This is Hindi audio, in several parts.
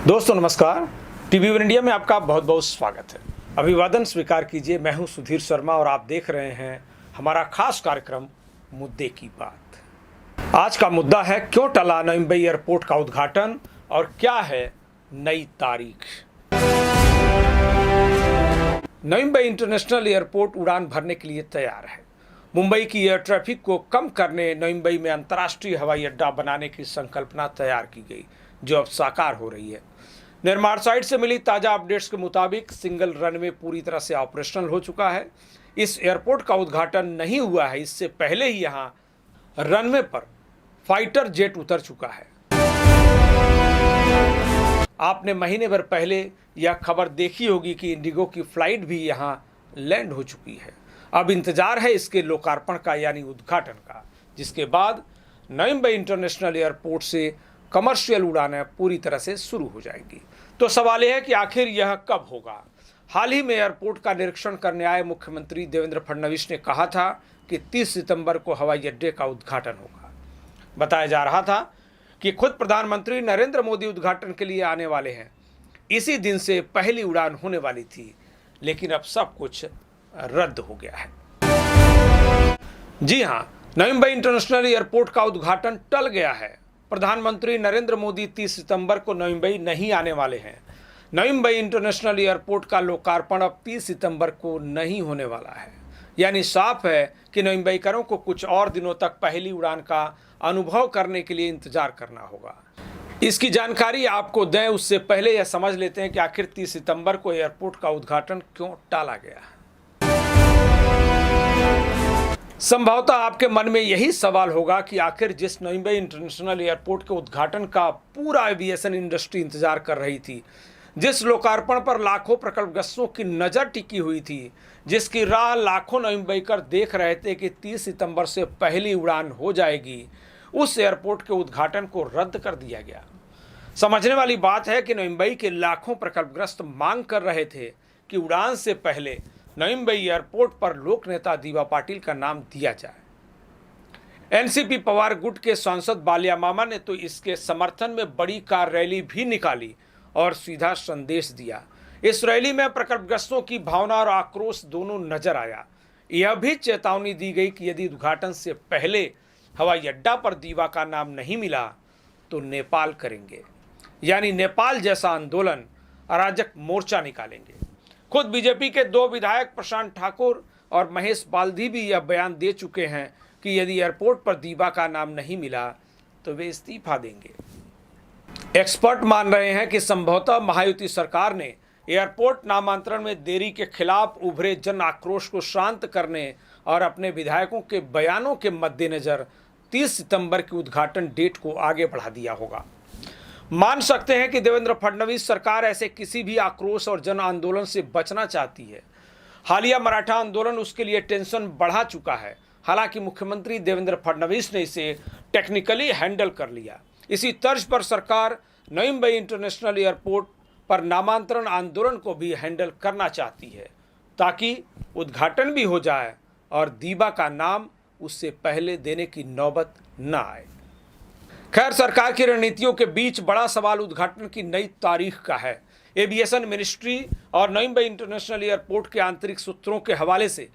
दोस्तों नमस्कार। टीवी वन इंडिया में आपका बहुत बहुत स्वागत है। अभिवादन स्वीकार कीजिए। मैं हूं सुधीर शर्मा और आप देख रहे हैं हमारा खास कार्यक्रम मुद्दे की बात। आज का मुद्दा है क्यों टला नवी मुंबई एयरपोर्ट का उद्घाटन और क्या है नई तारीख। नवी मुंबई इंटरनेशनल एयरपोर्ट उड़ान भरने के लिए तैयार है। मुंबई की एयर ट्रैफिक को कम करने नवी मुंबई में अंतर्राष्ट्रीय हवाई अड्डा बनाने की संकल्पना तैयार की गई, जो अब साकार हो रही है। निर्माण साइट से मिली ताजा अपडेट्स के मुताबिक सिंगल रनवे पूरी तरह से ऑपरेशनल हो चुका है। इस एयरपोर्ट का उद्घाटन नहीं हुआ है, इससे पहले ही यहां रनवे पर फाइटर जेट उतर चुका है। आपने महीने भर पहले यह खबर देखी होगी कि इंडिगो की फ्लाइट भी यहां लैंड हो चुकी है। अब इंतजार है इसके लोकार्पण का, यानी उद्घाटन का, जिसके बाद नवी मुंबई इंटरनेशनल एयरपोर्ट से कमर्शियल उड़ानें पूरी तरह से शुरू हो जाएंगी। तो सवाल यह है कि आखिर यह कब होगा। हाल ही में एयरपोर्ट का निरीक्षण करने आए मुख्यमंत्री देवेंद्र फडणवीस ने कहा था कि 30 सितंबर को हवाई अड्डे का उद्घाटन होगा। बताया जा रहा था कि खुद प्रधानमंत्री नरेंद्र मोदी उद्घाटन के लिए आने वाले हैं। इसी दिन से पहली उड़ान होने वाली थी, लेकिन अब सब कुछ रद्द हो गया है। जी हां, नवी मुंबई इंटरनेशनल एयरपोर्ट का उद्घाटन टल गया है। प्रधानमंत्री नरेंद्र मोदी 30 सितंबर को नवी मुंबई नहीं आने वाले हैं। नवी मुंबई इंटरनेशनल एयरपोर्ट का लोकार्पण अब 30 सितंबर को नहीं होने वाला है। यानी साफ है कि नवी मुंबईकरों को कुछ और दिनों तक पहली उड़ान का अनुभव करने के लिए इंतजार करना होगा। इसकी जानकारी आपको दें उससे पहले यह समझ लेते हैं कि आखिर 30 सितंबर को एयरपोर्ट का उद्घाटन क्यों टाला गया है। संभवतः आपके मन में यही सवाल होगा कि आखिर जिस नवी मुंबई इंटरनेशनल एयरपोर्ट के उद्घाटन का पूरा एविएशन इंडस्ट्री इंतजार कर रही थी, जिस लोकार्पण पर लाखों प्रकल्पग्रस्तों की नज़र टिकी हुई थी, जिसकी राह लाखों नवी मुंबईकर देख रहे थे कि 30 सितंबर से पहली उड़ान हो जाएगी, उस एयरपोर्ट के उद्घाटन को रद्द कर दिया गया। समझने वाली बात है कि नवी मुंबई के लाखों प्रकल्पग्रस्त मांग कर रहे थे कि उड़ान से पहले नवी मुंबई एयरपोर्ट पर लोक नेता दीवा पाटिल का नाम दिया जाए। एनसीपी पवार गुट के सांसद बालिया मामा ने तो इसके समर्थन में बड़ी कार रैली भी निकाली और सीधा संदेश दिया। इस रैली में प्रकल्पग्रस्तों की भावना और आक्रोश दोनों नजर आया। यह भी चेतावनी दी गई कि यदि उद्घाटन से पहले हवाई अड्डा पर दीवा का नाम नहीं मिला तो नेपाल करेंगे, यानी नेपाल जैसा आंदोलन, अराजक मोर्चा निकालेंगे। खुद बीजेपी के 2 विधायक प्रशांत ठाकुर और महेश बाल्दी भी यह बयान दे चुके हैं कि यदि एयरपोर्ट पर दीवा का नाम नहीं मिला तो वे इस्तीफा देंगे। एक्सपर्ट मान रहे हैं कि संभवतः महायुति सरकार ने एयरपोर्ट नामांतरण में देरी के खिलाफ उभरे जन आक्रोश को शांत करने और अपने विधायकों के बयानों के मद्देनजर 30 सितंबर की उद्घाटन डेट को आगे बढ़ा दिया होगा। मान सकते हैं कि देवेंद्र फडणवीस सरकार ऐसे किसी भी आक्रोश और जन आंदोलन से बचना चाहती है। हालिया मराठा आंदोलन उसके लिए टेंशन बढ़ा चुका है। हालांकि मुख्यमंत्री देवेंद्र फडणवीस ने इसे टेक्निकली हैंडल कर लिया। इसी तर्ज पर सरकार नवी मुंबई इंटरनेशनल एयरपोर्ट पर नामांतरण आंदोलन को भी हैंडल करना चाहती है, ताकि उद्घाटन भी हो जाए और दीवा का नाम उससे पहले देने की नौबत न आए। खैर, सरकार की रणनीतियों के बीच बड़ा सवाल उद्घाटन की नई तारीख का है। एविएशन मिनिस्ट्री और नवी मुंबई इंटरनेशनल एयरपोर्ट के आंतरिक सूत्रों के हवाले से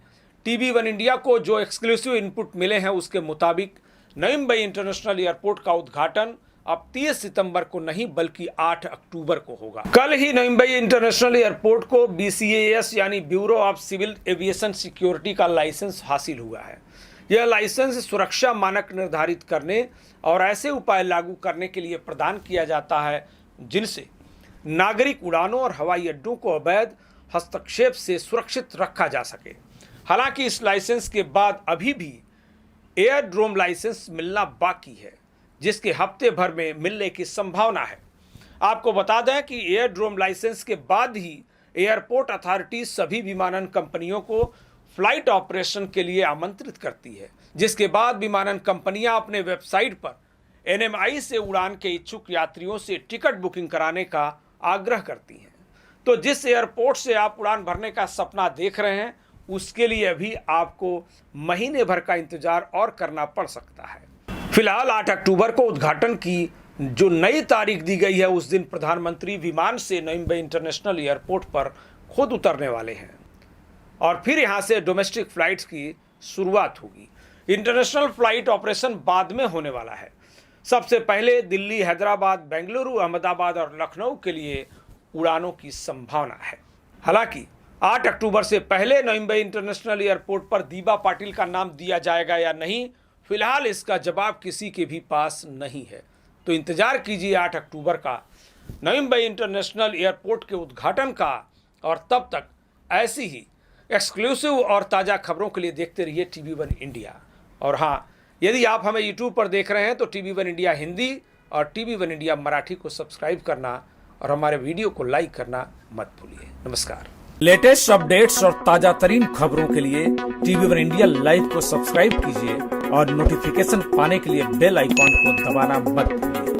टीवी वन इंडिया को जो एक्सक्लूसिव इनपुट मिले हैं, उसके मुताबिक नवी मुंबई इंटरनेशनल एयरपोर्ट का उद्घाटन अब 30 सितंबर को नहीं बल्कि 8 अक्टूबर को होगा। कल ही नवी मुंबई इंटरनेशनल एयरपोर्ट को BCAS यानी bureau of civil aviation security का लाइसेंस हासिल हुआ है। यह लाइसेंस सुरक्षा मानक निर्धारित करने और ऐसे उपाय लागू करने के लिए प्रदान किया जाता है जिनसे नागरिक उड़ानों और हवाई अड्डों को अवैध हस्तक्षेप से सुरक्षित रखा जा सके। हालांकि इस लाइसेंस के बाद अभी भी एयरड्रोम लाइसेंस मिलना बाकी है, जिसके हफ्ते भर में मिलने की संभावना है। आपको बता दें कि एयरड्रोम लाइसेंस के बाद ही एयरपोर्ट अथॉरिटी सभी विमानन कंपनियों को फ्लाइट ऑपरेशन के लिए आमंत्रित करती है, जिसके बाद विमानन कंपनियां अपने वेबसाइट पर NMI से उड़ान के इच्छुक यात्रियों से टिकट बुकिंग कराने का आग्रह करती हैं। तो जिस एयरपोर्ट से आप उड़ान भरने का सपना देख रहे हैं, उसके लिए अभी आपको महीने भर का इंतजार और करना पड़ सकता है। फिलहाल 8 अक्टूबर को उद्घाटन की जो नई तारीख दी गई है उस दिन प्रधानमंत्री विमान से नवी मुंबई इंटरनेशनल एयरपोर्ट पर खुद उतरने वाले हैं और फिर यहां से डोमेस्टिक फ्लाइट्स की शुरुआत होगी। इंटरनेशनल फ्लाइट ऑपरेशन बाद में होने वाला है। सबसे पहले दिल्ली, हैदराबाद, बेंगलुरु, अहमदाबाद और लखनऊ के लिए उड़ानों की संभावना है। हालांकि 8 अक्टूबर से पहले नवी मुंबई इंटरनेशनल एयरपोर्ट पर दीबा पाटिल का नाम दिया जाएगा या नहीं, फिलहाल इसका जवाब किसी के भी पास नहीं है। तो इंतजार कीजिए 8 अक्टूबर का नवी मुंबई इंटरनेशनल एयरपोर्ट के उद्घाटन का, और तब तक ऐसी ही एक्सक्लूसिव और ताज़ा खबरों के लिए देखते रहिए TV1 इंडिया। और हाँ, यदि आप हमें YouTube पर देख रहे हैं तो TV1 इंडिया हिंदी और TV1 इंडिया मराठी को सब्सक्राइब करना और हमारे वीडियो को लाइक करना मत भूलिए। नमस्कार। लेटेस्ट अपडेट्स और ताजा तरीन खबरों के लिए TV1 इंडिया लाइव को सब्सक्राइब कीजिए और नोटिफिकेशन पाने के लिए बेल आइकॉन को दबाना मत भूलिए।